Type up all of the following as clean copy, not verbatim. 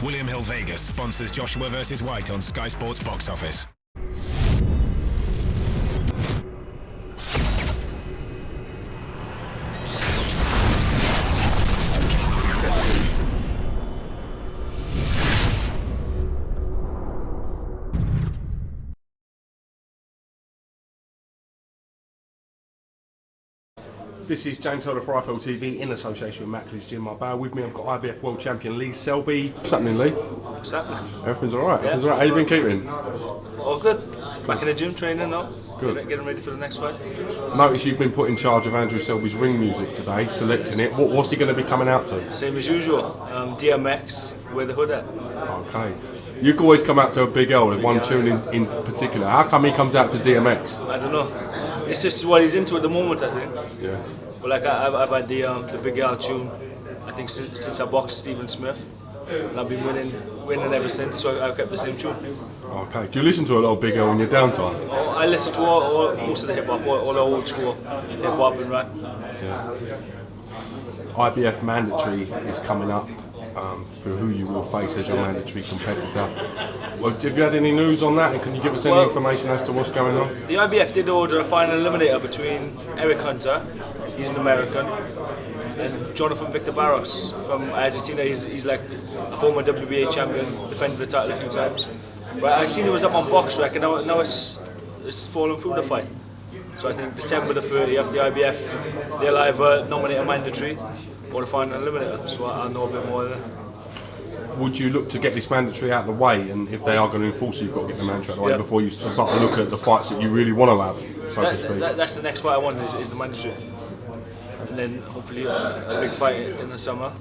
William Hill Vegas sponsors Joshua vs White on Sky Sports Box Office. This is James Holder for IFL TV in association with Mackley's Gym Marbella. With me I've got IBF World Champion Lee Selby. What's happening, Lee? What's happening? Everything's alright, Yeah. everything's alright. How you been keeping? All good. Back in the gym training now. Good. Getting ready for the next fight. Notice you've been put in charge of Andrew Selby's ring music today, selecting it. What's he going to be coming out to? Same as usual. DMX, Where the Hood At. Okay. You always come out to a Big L with one tune in particular. How come he comes out to DMX? I don't know. It's just what he's into at the moment, I think. Yeah. But like I've had the Big Al tune, I think since I boxed Stephen Smith, and I've been winning ever since. So I've kept the same tune. Okay. Do you listen to a lot of Big L in your downtime? I listen to most of the hip hop, all the old school hip hop and rap. Yeah. IBF mandatory is coming up for who you will face as your mandatory competitor. Well, have you had any news on that? And can you give us any information as to what's going on? The IBF did order a final eliminator between Eric Hunter, he's an American, and Jonathan Victor Barros from Argentina. He's like a former WBA champion, defended the title a few times. But I seen it was up on BoxRec, and now it's fallen through the fight. So I think December the 30th, the IBF, they'll either nominate a mandatory or the final eliminator. So I'll know a bit more then. Would you look to get this mandatory out of the way, and if they are going to enforce it, you've got to get the mandatory out of the way before you start to look at the fights that you really want to have, so to speak? That's the next fight I want is the mandatory. And then hopefully a big fight in the summer.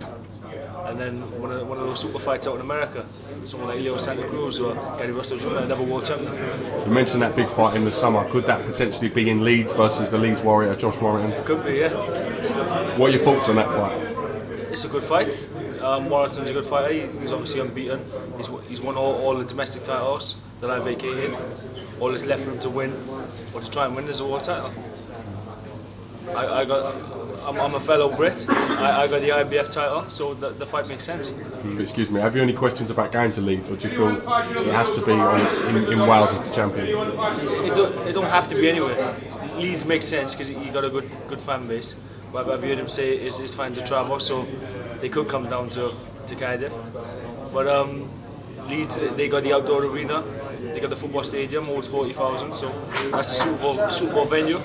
And then one of those super fights out in America. Someone like Leo Santa Cruz or Gary Russell Jr., another world champion. You mentioned that big fight in the summer. Could that potentially be in Leeds versus the Leeds Warrior, Josh Warrington? Could be, yeah. What are your thoughts on that fight? It's a good fight. Warrington's a good fighter. He's obviously unbeaten. He's won all the domestic titles that I vacated. All that's left for him to win, or to try and win, is a world title. I'm a fellow Brit. I got the IBF title, so the fight makes sense. Excuse me, have you any questions about going to Leeds, or do you feel it has to be in Wales as the champion? It don't have to be anywhere. Leeds makes sense because you got a good fan base. But I've heard him say it's fine to travel, so they could come down to Cardiff. But Leeds, they got the outdoor arena, they got the football stadium, holds 40,000, so that's a suitable venue.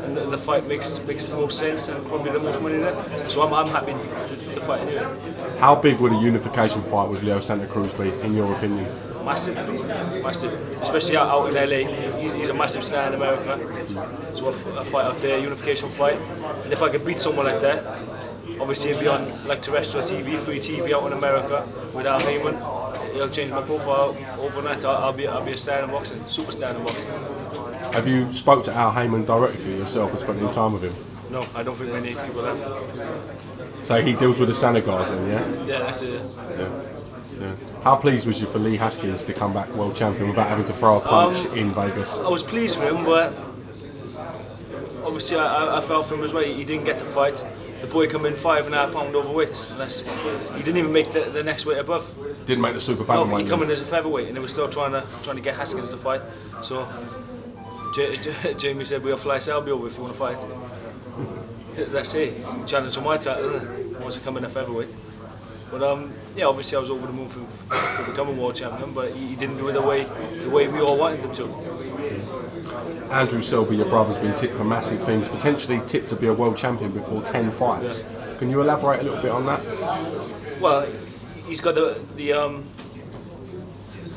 And the fight makes the most sense and probably the most money there. So I'm happy to fight anyway. How big would a unification fight with Leo Santa Cruz be, in your opinion? Massive, especially out in LA. He's a massive star in America. So a fight out there, unification fight. And if I could beat someone like that, obviously it'd be on like terrestrial TV, free TV out in America with Al Heyman. It'll change my profile overnight. I'll be a star in boxing, superstar in boxing. Have you spoke to Al Heyman directly yourself and spent any time with him? No, I don't think many people have. So he deals with the Santa guys then, yeah? Yeah, that's it. Yeah. How pleased was you for Lee Haskins to come back world champion without having to throw a punch in Vegas? I was pleased for him, but obviously I felt for him as well. He didn't get the fight. The boy come in 5.5 pound overweight. He didn't even make the next weight above. Didn't make the super bantamweight. No, he come in as a featherweight, and they were still trying to get Haskins to fight. So Jamie said we'll fly Selby over if you want to fight. That's it. Challenge for my title, isn't it? He wants to come in a featherweight. But obviously I was over the moon for becoming world champion, but he didn't do it the way we all wanted him to. Andrew Selby, your brother's been tipped for massive things, potentially tipped to be a world champion before 10 fights. Yeah. Can you elaborate a little bit on that? Well, he's got the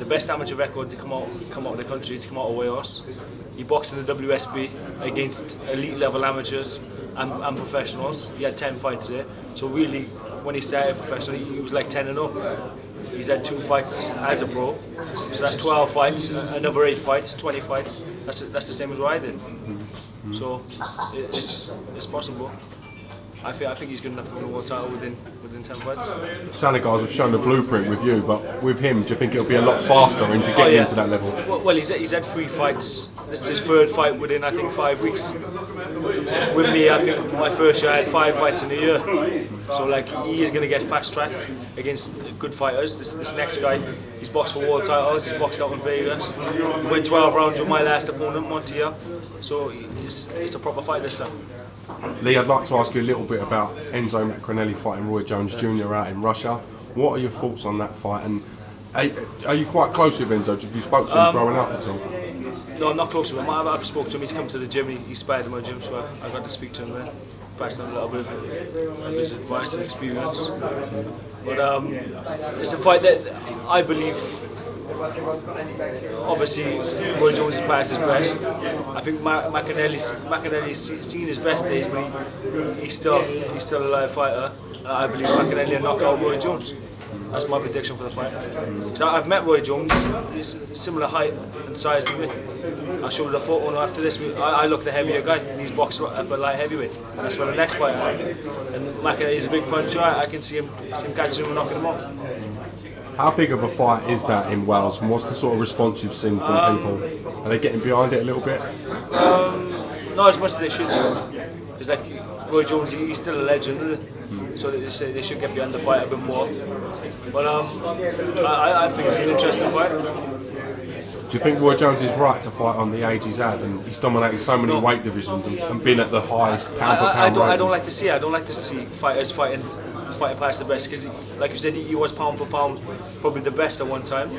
best amateur record to come out of the country, to come out of Wales. He boxed in the WSB against elite level amateurs and professionals. He had 10 fights there. So really, when he started professionally, he was like 10-0. He's had 2 fights as a pro, so that's 12 fights. Another 8 fights, 20 fights. That's the same as what I did. So it's possible. I think he's good enough to win a world title within 10 fights. Santa guys have shown the blueprint with you, but with him, do you think it'll be a lot faster into getting into that level? Well, he's had 3 fights. This is his 3rd fight within, I think, 5 weeks. With me, I think my first year I had 5 fights in a year. So like he is going to get fast tracked against good fighters. This next guy, he's boxed for world titles. He's boxed out in Vegas. He went 12 rounds with my last opponent, Montia. So it's a proper fight this time. Lee, I'd like to ask you a little bit about Enzo Maccarinelli fighting Roy Jones Jr. out in Russia. What are your thoughts on that fight? And are you quite close with Enzo? Have you spoke to him growing up at all? No, I'm not close with him. I've spoken to him. He's come to the gym. He sparred in my gym, so I got to speak to him there. Passed on a little bit of his advice and experience. But it's a fight that I believe. Obviously, Roy Jones is past his best. I think Maccarinelli's seen his best days, but he's still a live fighter. I believe Maccarinelli will knock out Roy Jones. That's my prediction for the fight. So I've met Roy Jones. He's similar height and size to me. I'll show you the photo after this. I look the heavier guy, and he's boxed up at light heavyweight. And that's where the next fight. And Maccarinelli's a big puncher. I can see him catching him and knocking him out. How big of a fight is that in Wales, and what's the sort of response you've seen from people? Are they getting behind it a little bit? Not as much as they should do. It's like Roy Jones, he's still a legend, isn't he? So they should get behind the fight a bit more. But I think it's an interesting fight. Do you think Roy Jones is right to fight on the age he's had, and he's dominated so many weight divisions and been at the highest pound for pound? I don't like to see fighters fighting past the best, because like you said, he was pound for pound probably the best at one time,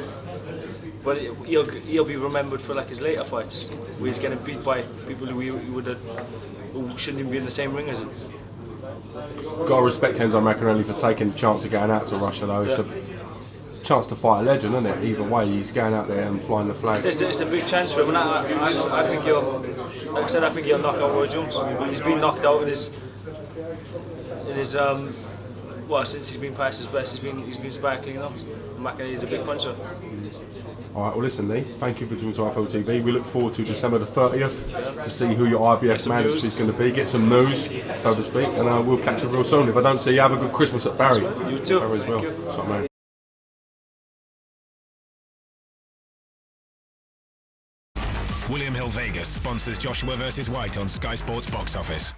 but he'll be remembered for like his later fights where he's getting beat by people who shouldn't even be in the same ring as him. Got to respect Enzo Maccarinelli for taking the chance of going out to Russia though. It's a chance to fight a legend, isn't it? Either way, he's going out there and flying the flag. It's a big chance for him, and I think I think he'll knock out Roy Jones. He's been knocked out in his since he's been past his best, he's been sparkling enough. Maccarinelli's a big puncher. All right, well listen Lee, thank you for talking to IFL-TV. We look forward to December the 30th to see who your IBF manager is going to be, get some news, so to speak, and we'll catch up real soon. If I don't see you, have a good Christmas at Barry. You too. Barry as well. That's what I mean. William Hill Vegas sponsors Joshua vs. White on Sky Sports Box Office.